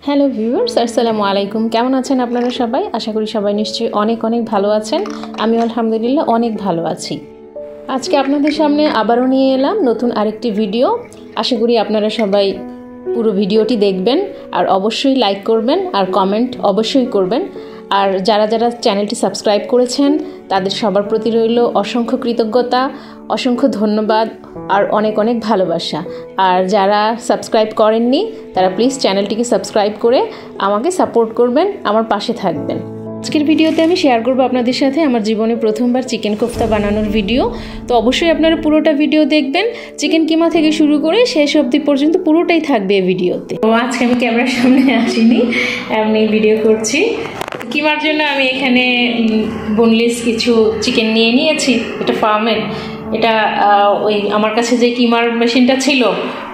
Hello viewers, আসসালামু আলাইকুম। কেমন আছেন আপনারা সবাই? আশা করি সবাই নিশ্চয়ই অনেক অনেক ভালো আছেন। আমি আলহামদুলিল্লাহ অনেক ভালো আছি। আজকে আপনাদের সামনে আবারও নিয়ে এলাম নতুন আরেকটি ভিডিও। আশা করি আপনারা সবাই পুরো ভিডিওটি দেখবেন আর অবশ্যই লাইক করবেন আর কমেন্ট অবশ্যই করবেন। আর যারা যারা চ্যানেলটি সাবস্ক্রাইব করেছেন তাদের সবার প্রতি রইল অসংখ্য কৃতজ্ঞতা, অসংখ্য ধন্যবাদ আর অনেক অনেক ভালোবাসা। আর যারা সাবস্ক্রাইব করেননি তারা প্লিজ চ্যানেলটিকে সাবস্ক্রাইব করে আমাকে সাপোর্ট করবেন, আমার পাশে থাকবেন। আজকের ভিডিওতে আমি শেয়ার করব আপনাদের সাথে আমার জীবনে প্রথমবার চিকেন কোফতা বানানোর ভিডিও। তো অবশ্যই আপনারা পুরোটা ভিডিও দেখবেন, চিকেন কিমা থেকে শুরু করে শেষ অবধি পর্যন্ত পুরোটাই থাকবে এই ভিডিওতে। তো আজকে আমি ক্যামেরার সামনে আসিনি, এমনি ভিডিও করছি। কিমার জন্য আমি এখানে বোনলেস কিছু চিকেন নিয়ে নিয়েছি। এটা ফার্মের, এটা ওই আমার কাছে যে কিমার মেশিনটা ছিল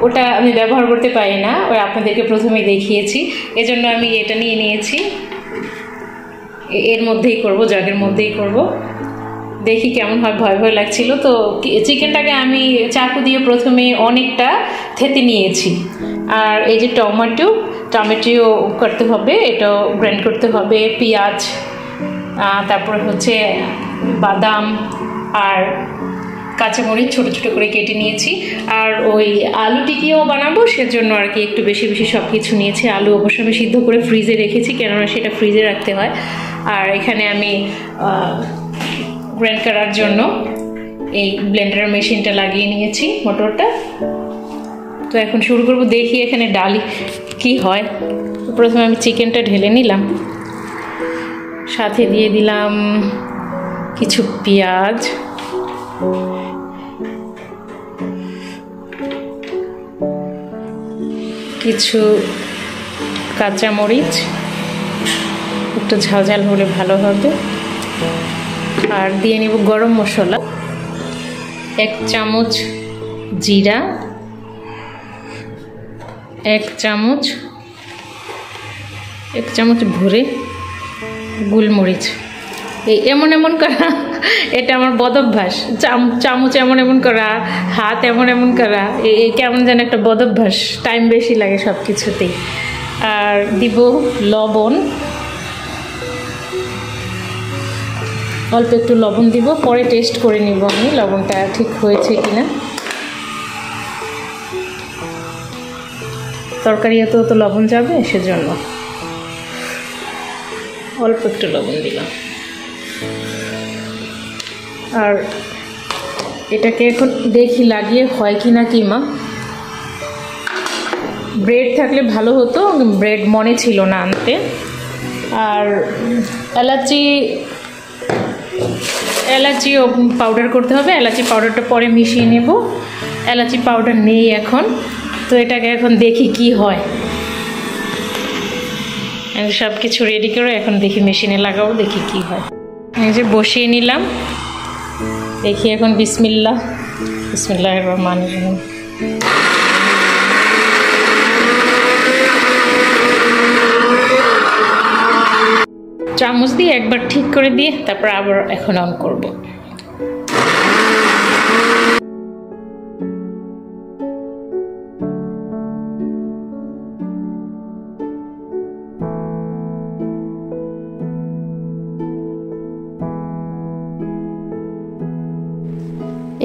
ওটা আমি ব্যবহার করতে পারি না, ওই আপনাদেরকে প্রথমেই দেখিয়েছি, এজন্য আমি এটা নিয়ে নিয়েছি। এর মধ্যেই করব, জাগের মধ্যেই করব। দেখি কেমন হয়, ভয় ভয় লাগছিল। তো চিকেনটাকে আমি চাকু দিয়ে প্রথমে অনেকটা থেতে নিয়েছি। আর এই যে টমেটো করতে হবে, এটাও গ্রাইন্ড করতে হবে, পেঁয়াজ, তারপরে হচ্ছে বাদাম আর কাঁচামরিচ ছোটো ছোটো করে কেটে নিয়েছি। আর ওই আলু টিকিও বানাবো, সেজন্য আর কি একটু বেশি বেশি সব কিছু নিয়েছি। আলু অবশ্য আমি সিদ্ধ করে ফ্রিজে রেখেছি, কেননা সেটা ফ্রিজে রাখতে হয়। আর এখানে আমি গ্রাইন্ড করার জন্য এই ব্লেন্ডার মেশিনটা লাগিয়ে নিয়েছি, মোটরটা। তো এখন শুরু করব, দেখি এখানে ডালি কি হয়। প্রথমে আমি চিকেনটা ঢেলে নিলাম, সাথে দিয়ে দিলাম কিছু পেঁয়াজ, কিছু কাঁচামরিচ, একটু ঝাল ঝাল হলে ভালো হবে। আর দিয়ে নিব গরম মশলা, 1 চামচ জিরা, 1 চামচ ভরে গোলমরিচ। এই এমন এমন করা, এটা আমার বদভ্যাস। চামচ এমন এমন করা, হাত এমন এমন করা, এই কেমন যেন একটা বদভ্যাস, টাইম বেশি লাগে সব কিছুতেই। আর দিব লবণ, অল্প একটু লবণ দিব, পরে টেস্ট করে নিব আমি লবণটা ঠিক হয়েছে কিনা। তরকারি এত তো লবণ যাবে, সেজন্য অল্প একটু লবণ দিলাম। আর এটাকে এখন দেখি লাগিয়ে হয় কি না কিমা। ব্রেড থাকলে ভালো হতো, ব্রেড মনে ছিল না আনতে। আর এলাচিও পাউডার করতে হবে, এলাচি পাউডারটা পরে মিশিয়ে নেব। এলাচি পাউডার নেই এখন, তো এটাকে এখন দেখি কি হয়। সব কিছু রেডি করে এখন দেখি মেশিনে লাগাবো, দেখি কি হয়। এই যে বসিয়ে নিলাম, দেখি এখন বিসমিল্লাহির রহমানির রহিম। চামচ দিয়ে একবার ঠিক করে দিয়ে তারপর আবার এখন অন করব।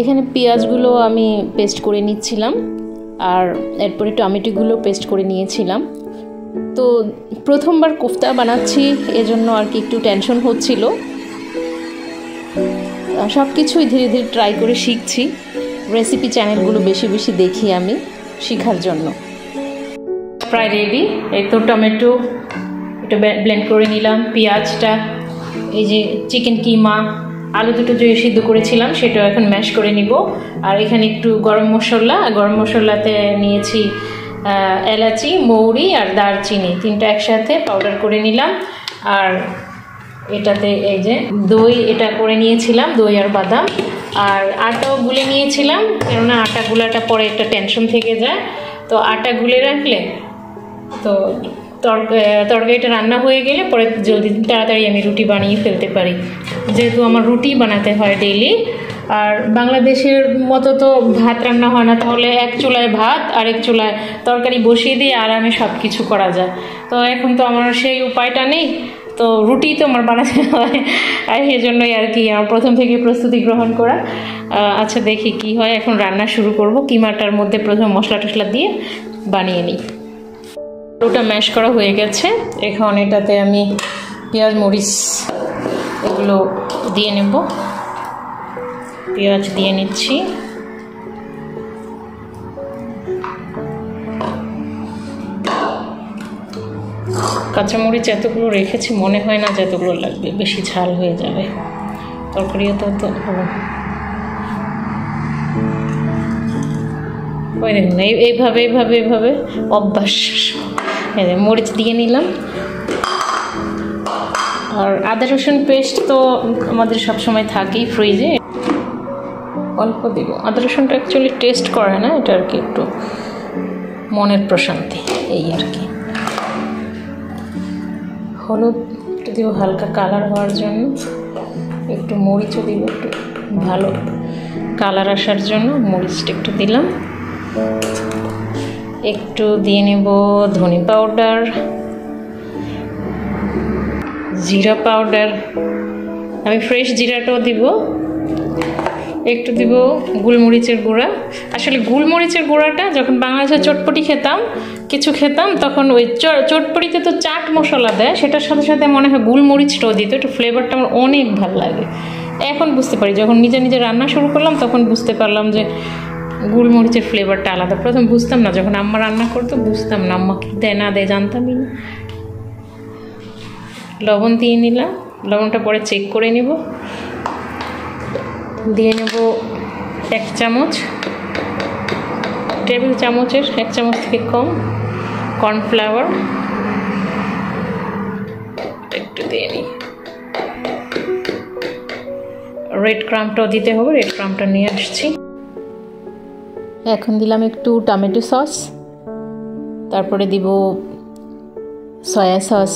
এখানে পেঁয়াজগুলো আমি পেস্ট করে নিচ্ছিলাম, আর এরপরে টমেটোগুলো পেস্ট করে নিয়েছিলাম। তো প্রথমবার কোফতা বানাচ্ছি, এজন্য আর কি একটু টেনশন হচ্ছিল। সব কিছুই ধীরে ধীরে ট্রাই করে শিখছি। রেসিপি চ্যানেলগুলো বেশি বেশি দেখি আমি শেখার জন্য। প্রায় রেডি। এই তো টমেটো এটা ব্লেন্ড করে নিলাম, পেঁয়াজটা, এই যে চিকেন কিমা, আলু দুটো যে সিদ্ধ করেছিলাম সেটাও এখন ম্যাশ করে নিব। আর এখানে একটু গরম মশলাতে নিয়েছি এলাচি, মৌরি আর দারচিনি, 3টা একসাথে পাউডার করে নিলাম। আর এটাতে এই যে দই, এটা করে নিয়েছিলাম, দই আর বাদাম। আর আটাও গুলে নিয়েছিলাম, কেননা আটা গুলাটা পরে একটা টেনশন থেকে যায়। তো আটা গুলে রাখলে তো তরকারিটা রান্না হয়ে গেলে পরে জলদি তাড়াতাড়ি আমি রুটি বানিয়ে ফেলতে পারি। যেহেতু আমার রুটি বানাতে হয় ডেইলি, আর বাংলাদেশের মতো তো ভাত রান্না হয় না, তাহলে এক চুলায় ভাত আর এক চুলায় তরকারি বসিয়ে দিয়ে আরামে সব কিছু করা যায়। তো এখন তো আমার সেই উপায়টা নেই, তো রুটি তো আমার বানাতে হয়, আর সেই জন্যই আর কি আমার প্রথম থেকে প্রস্তুতি গ্রহণ করা। আচ্ছা দেখি কি হয়, এখন রান্না শুরু করব। কিমাটার মধ্যে প্রথম মশলা টশলা দিয়ে বানিয়ে নিই। ওটা ম্যাশ করা হয়ে গেছে, এখন এটাতে আমি পেঁয়াজ মরিচ এগুলো দিয়ে নেব। পেঁয়াজ দিয়ে নিচ্ছি, কাঁচামরিচ এতগুলো রেখেছি, মনে হয় না যে এতগুলো লাগবে, বেশি ঝাল হয়ে যাবে তরকারিও তো হবে। ওই দেখুন এইভাবে এইভাবে এইভাবে অভ্যাস। মরিচ দিয়ে নিলাম, আর আদা রসুন পেস্ট তো আমাদের সবসময় থাকেই ফ্রিজে, অল্প দিব। আদা রসুনটা অ্যাকচুয়ালি টেস্ট করে না, এটা আর কি একটু মনের প্রশান্তি, এই আর কি। হলুদ একটু দিব হালকা কালার হওয়ার জন্য, একটু মরিচও দিব একটু ভালো কালার আসার জন্য, মরিচটা একটু দিলাম। একটু দিয়ে নেব ধনে পাউডার, জিরা পাউডার, আমি ফ্রেশ জিরাটাও দিব। একটু দিব গোলমরিচের গুঁড়া। আসলে গোলমরিচের গুঁড়াটা যখন বাংলাদেশে চটপটি খেতাম, কিছু খেতাম, তখন ওই চটপটিতে তো চাট মশলা দেয়, সেটার সাথে সাথে মনে হয় গোলমরিচটাও দিত, একটু ফ্লেভারটা আমার অনেক ভালো লাগে। এখন বুঝতে পারি, যখন নিজে নিজে রান্না শুরু করলাম তখন বুঝতে পারলাম যে গোলমরিচের ফ্লেভারটা আলাদা। প্রথম বুঝতাম না, যখন আম্মা রান্না করতো বুঝতাম না, আম্মা কী দেয় না দেয় জানতামই না। লবণ দিয়ে নিলাম, লবণটা পরে চেক করে নেব। দিয়ে নেব 1 চামচ, টেবিল চামচের 1 চামচ থেকে কম কর্নফ্লাওয়ার, একটু দিয়ে নিই। রেড ক্রাম্বটাও দিতে হবে, রেড ক্রাম্বটা নিয়ে আসছি। এখন দিলাম একটু টমেটো সস, তারপরে দিব সয়া সস।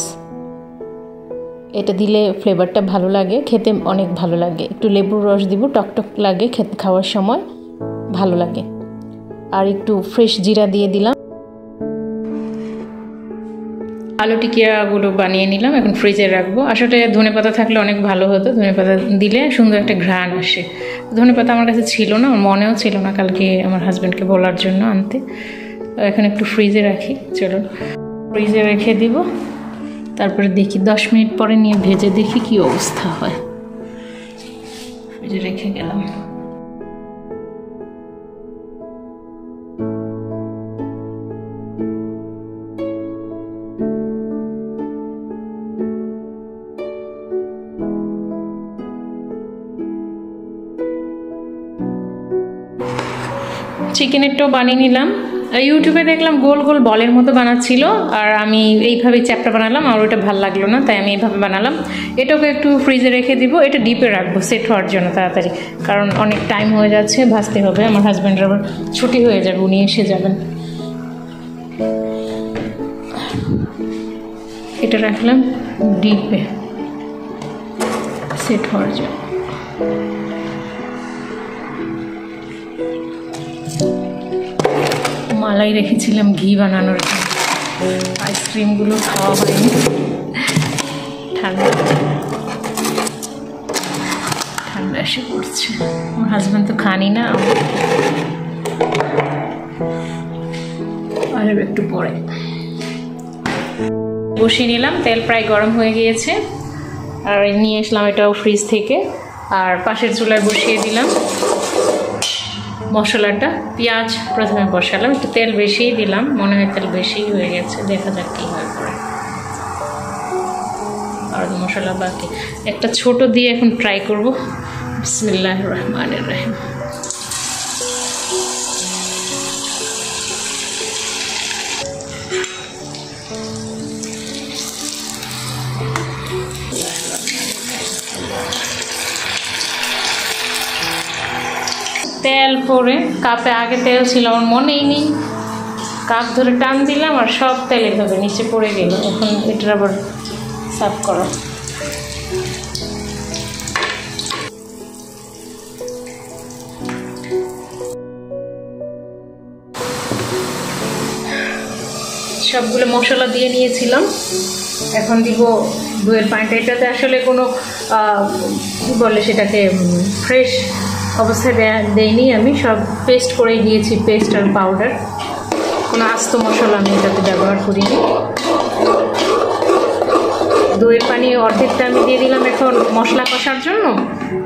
এটা দিলে ফ্লেভারটা ভালো লাগে, খেতে অনেক ভালো লাগে। একটু লেবুর রস দিব, টকটক লাগে খেতে, খাওয়ার সময় ভালো লাগে। আর একটু ফ্রেশ জিরা দিয়ে দিলাম। আলু টিকিয়াগুলো বানিয়ে নিলাম, এখন ফ্রিজে রাখবো। আসলে ধনেপাতা থাকলে অনেক ভালো হতো, ধনেপাতা দিলে সুন্দর একটা ঘ্রাণ আসে। ধনেপাতা আমার কাছে ছিল না, আমার মনেও ছিল না কালকে আমার হাজব্যান্ডকে বলার জন্য আনতে। এখন একটু ফ্রিজে রাখি, চলো ফ্রিজে রেখে দিব। তারপরে দেখি 10 মিনিট পরে নিয়ে ভেজে দেখি কি অবস্থা হয়। ফ্রিজে রেখে গেলাম। চিকেনেরটাও বানিয়ে নিলাম। ইউটিউবে দেখলাম গোল গোল বলের মতো বানাচ্ছিল, আর আমি এইভাবে চ্যাপটা বানালাম, আর ওটা ভালো লাগলো না, তাই আমি এইভাবে বানালাম। এটাকে একটু ফ্রিজে রেখে দিব, এটা ডিপে রাখবো সেট হওয়ার জন্য তাড়াতাড়ি, কারণ অনেক টাইম হয়ে যাচ্ছে, ভাজতে হবে। আমার হাজব্যান্ডের আবার ছুটি হয়ে যাবে, উনি এসে যাবেন। এটা রাখলাম ডিপে সেট হওয়ার জন্য। মালাই রেখেছিলাম ঘি বানানোর জন্য, আইসক্রিমগুলো খাওয়া হয়নি, ঠান্ডা ঠান্ডা এসে পড়ছে। আমার হাজব্যান্ড তো খানি না, আর একটু পরে বসিয়ে নিলাম। তেল প্রায় গরম হয়ে গিয়েছে, আর নিয়ে আসলাম এটাও ফ্রিজ থেকে, আর পাশের চুলায় বসিয়ে দিলাম মশলাটা। পেঁয়াজ প্রথমে বসালাম, একটু তেল বেশিই দিলাম, মনে হয় তেল বেশি হয়ে গেছে, দেখা যাক কী হয় পরে। আর মশলা বাকি একটা ছোট দিয়ে এখন ট্রাই করব। বিসমিল্লাহির রহমানির রহিম। তেল পরে কাপে, আগে তেল ছিল আমার মনেই নেই, কাপ ধরে টান দিলাম আর সব তেল এভাবে নিচে পড়ে গেল। এখন এটার আবার সার্ভ করো। সবগুলো মশলা দিয়ে নিয়েছিলাম। এখন দিব দইয়ের পানিটা। এটাতে আসলে কোনো কী বলে সেটাকে ফ্রেশ অবস্থায় দেয়নি, আমি সব পেস্ট করেই দিয়েছি, পেস্ট আর পাউডার। কোনো আস্ত মশলা আমি এটাতে ব্যবহার করিনি। দইয়ের পানি অর্ধেকটা আমি দিয়ে দিলাম এখন মশলা কষার জন্য,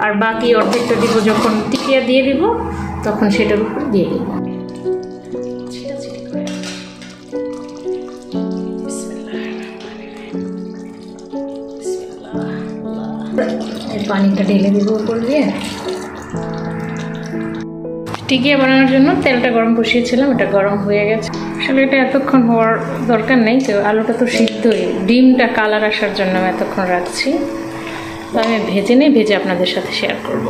আর বাকি অর্ধেকটা দিব যখন টিকিয়া দিয়ে দিব তখন সেটার উপর দিয়ে দিব। পানিটা ঢেলে দিব উপর দিয়ে। টিকিয়া বানানোর জন্য তেলটা গরম বসিয়েছিলাম, এটা গরম হয়ে গেছে। আসলে এটা এতক্ষণ হওয়ার দরকার নেই, তো আলুটা তো সিদ্ধই, ডিমটা কালার আসার জন্য আমি এতক্ষণ রাখছি। তো আমি ভেজে নিই, ভেজে আপনাদের সাথে শেয়ার করব।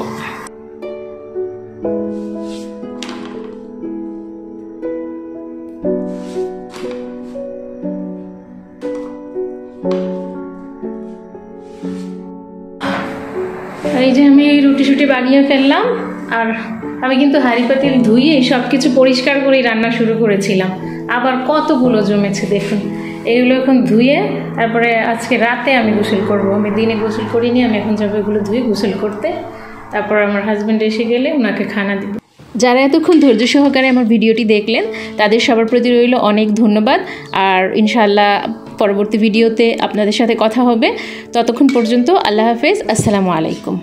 এই যে আমি রুটি শুটি বানিয়ে ফেললাম, আর আমি কিন্তু হাঁড়ি পাতিল ধুয়ে সব কিছু পরিষ্কার করেই রান্না শুরু করেছিলাম। আবার কতগুলো জমেছে দেখুন, এগুলো এখন ধুয়ে তারপরে আজকে রাতে আমি গোসল করব। আমি দিনে গোসল করিনি, আমি এখন যাবো এগুলো ধুয়ে গোসল করতে। তারপর আমার হাজব্যান্ড এসে গেলে ওনাকে খানা দিব। যারা এতক্ষণ ধৈর্য সহকারে আমার ভিডিওটি দেখলেন তাদের সবার প্রতি রইল অনেক ধন্যবাদ। আর ইনশাআল্লাহ পরবর্তী ভিডিওতে আপনাদের সাথে কথা হবে। ততক্ষণ পর্যন্ত আল্লাহ হাফেজ, আসসালামু আলাইকুম।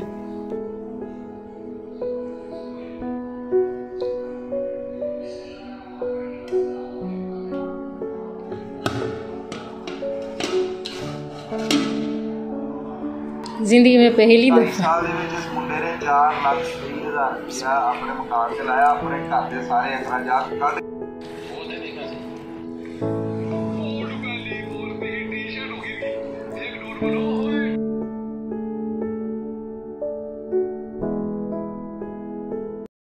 जिंदगी में पहली दफा मुंडे ने 4,20,000 रुपया अपने मकान से लाया, अपने घर के सारे अखराजात